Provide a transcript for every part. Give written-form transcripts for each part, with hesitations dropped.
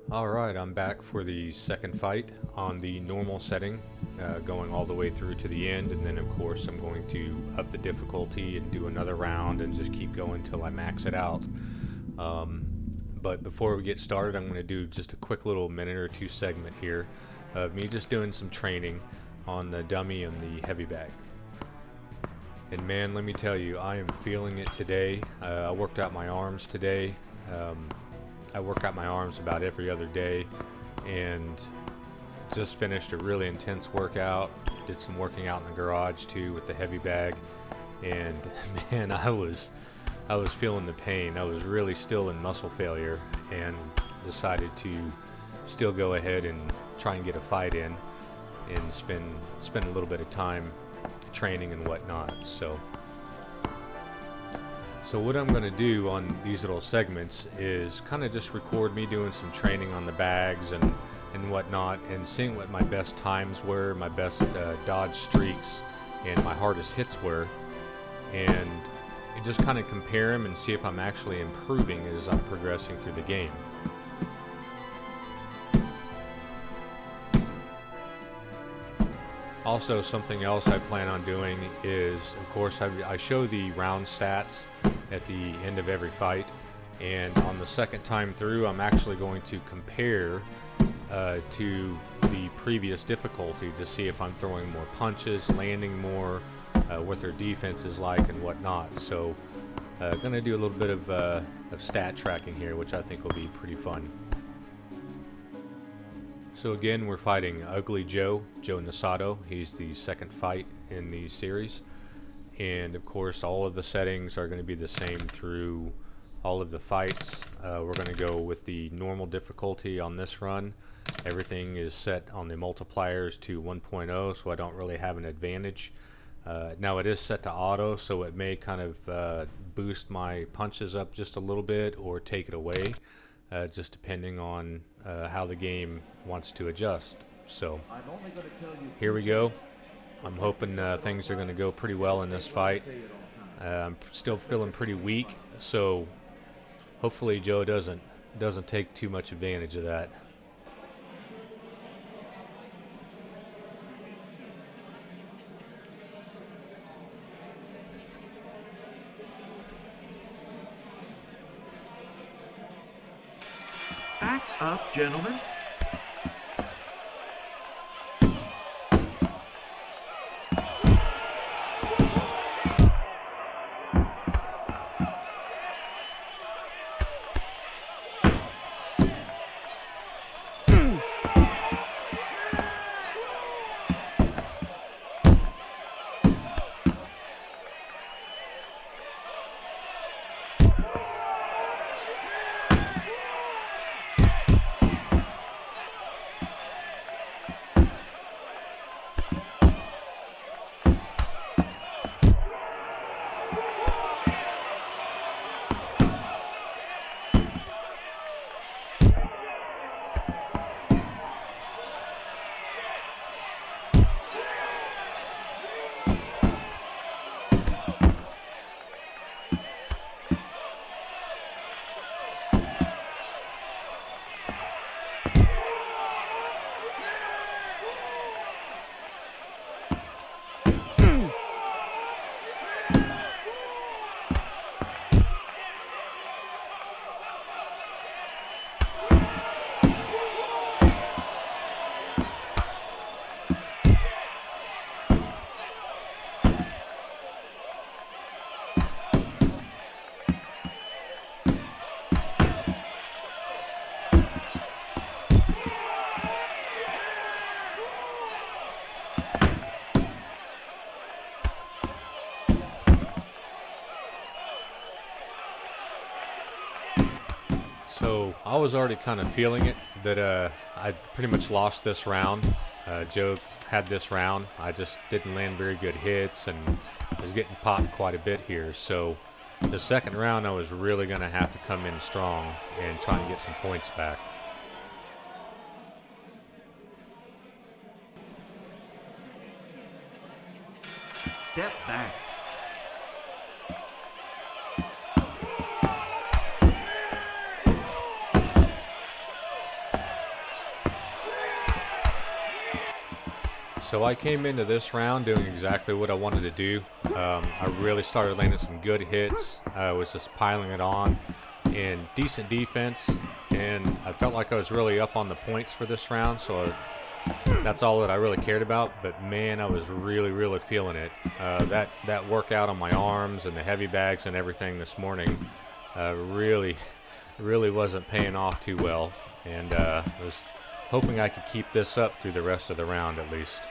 Alright, I'm back for the second fight on the normal setting, going all the way through to the end, and then of course I'm going to up the difficulty and do another round and just keep going until I max it out. Um, but before we get started, I'm going to do just a quick little minute or two segment here of me just doing some training on the dummy and the heavy bag. And man, let me tell you, I am feeling it today. I worked out my arms today. I work out my arms about every other day, and just finished a really intense workout. Did some working out in the garage too with the heavy bag, and man, I was feeling the pain. I was really still in muscle failure, and decided to still go ahead and try and get a fight in, and spend a little bit of time training and whatnot. So what I'm going to do on these little segments is kind of just record me doing some training on the bags and whatnot, and seeing what my best times were, my best dodge streaks, and my hardest hits were, and just kind of compare them and see if I'm actually improving as I'm progressing through the game. Also, something else I plan on doing is, of course, I show the round stats at the end of every fight, and on the second time through I'm actually going to compare to the previous difficulty to see if I'm throwing more punches, landing more, what their defense is like and whatnot. So gonna do a little bit of stat tracking here, which I think will be pretty fun. So again, we're fighting Ugly Joe Nasato. He's the second fight in the series. And of course, all of the settings are going to be the same through all of the fights. We're going to go with the normal difficulty on this run. Everything is set on the multipliers to 1.0, so I don't really have an advantage. Now it is set to auto, so it may kind of boost my punches up just a little bit or take it away, just depending on how the game wants to adjust. So here we go. I'm hoping things are going to go pretty well in this fight. I'm still feeling pretty weak, so hopefully Joe doesn't take too much advantage of that. Back up, gentlemen. So I was already kind of feeling it that I pretty much lost this round. Joe had this round. I just didn't land very good hits and was getting popped quite a bit here. So the second round I was really going to have to come in strong and try and get some points back. Step back. So I came into this round doing exactly what I wanted to do. I really started landing some good hits. I was just piling it on and decent defense, and I felt like I was really up on the points for this round, so that's all that I really cared about. But man, I was really feeling it. That workout on my arms and the heavy bags and everything this morning really wasn't paying off too well, and was hoping I could keep this up through the rest of the round at least.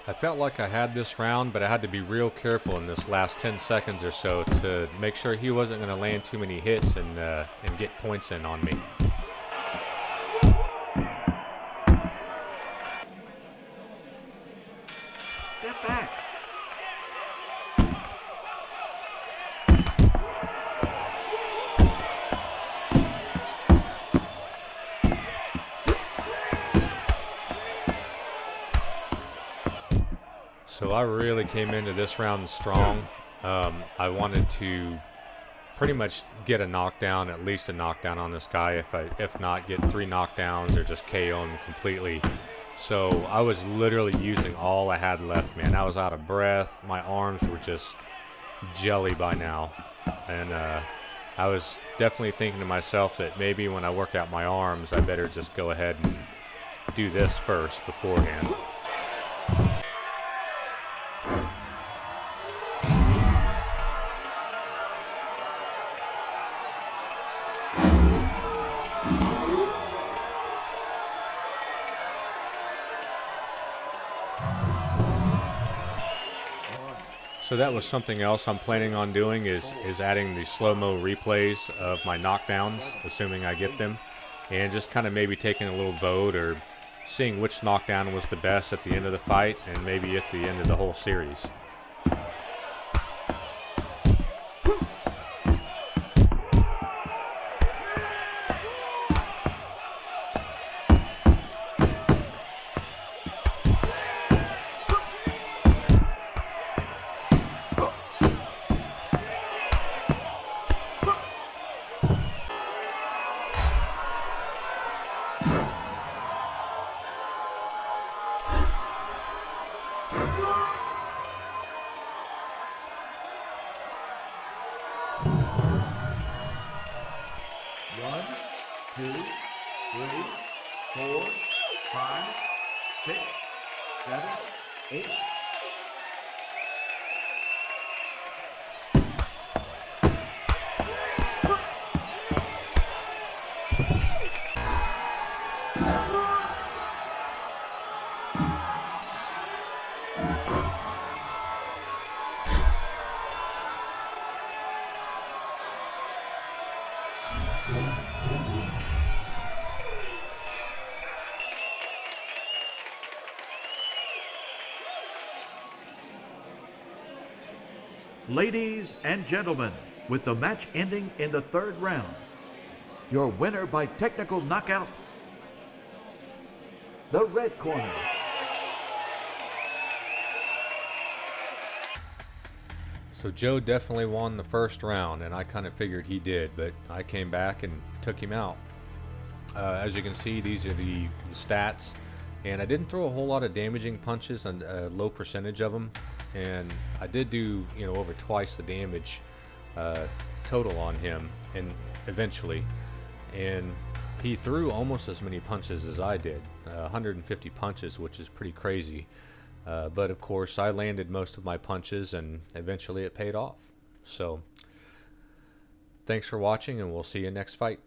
I felt like I had this round, but I had to be real careful in this last 10 seconds or so to make sure he wasn't going to land too many hits and get points in on me. Step back. So I really came into this round strong. I wanted to pretty much get a knockdown, at least a knockdown on this guy. If not, get 3 knockdowns or just KO him completely. So I was literally using all I had left, man. I was out of breath. My arms were just jelly by now, and I was definitely thinking to myself that maybe when I work out my arms, I better just go ahead and do this first beforehand. So that was something else I'm planning on doing is adding the slow-mo replays of my knockdowns, assuming I get them, and just kind of maybe taking a little vote or seeing which knockdown was the best at the end of the fight and maybe at the end of the whole series. One, two, three, four, five, 6, 7, 8. Ladies and gentlemen, with the match ending in the 3rd round, your winner by technical knockout, the red corner. So Joe definitely won the first round, and I kind of figured he did, but I came back and took him out. As you can see, these are the stats, and I didn't throw a whole lot of damaging punches, and a low percentage of them, and I did do, over twice the damage total on him, and eventually, and He threw almost as many punches as I did, 150 punches, which is pretty crazy. But of course, I landed most of my punches, and eventually it paid off. So, thanks for watching, and we'll see you next fight.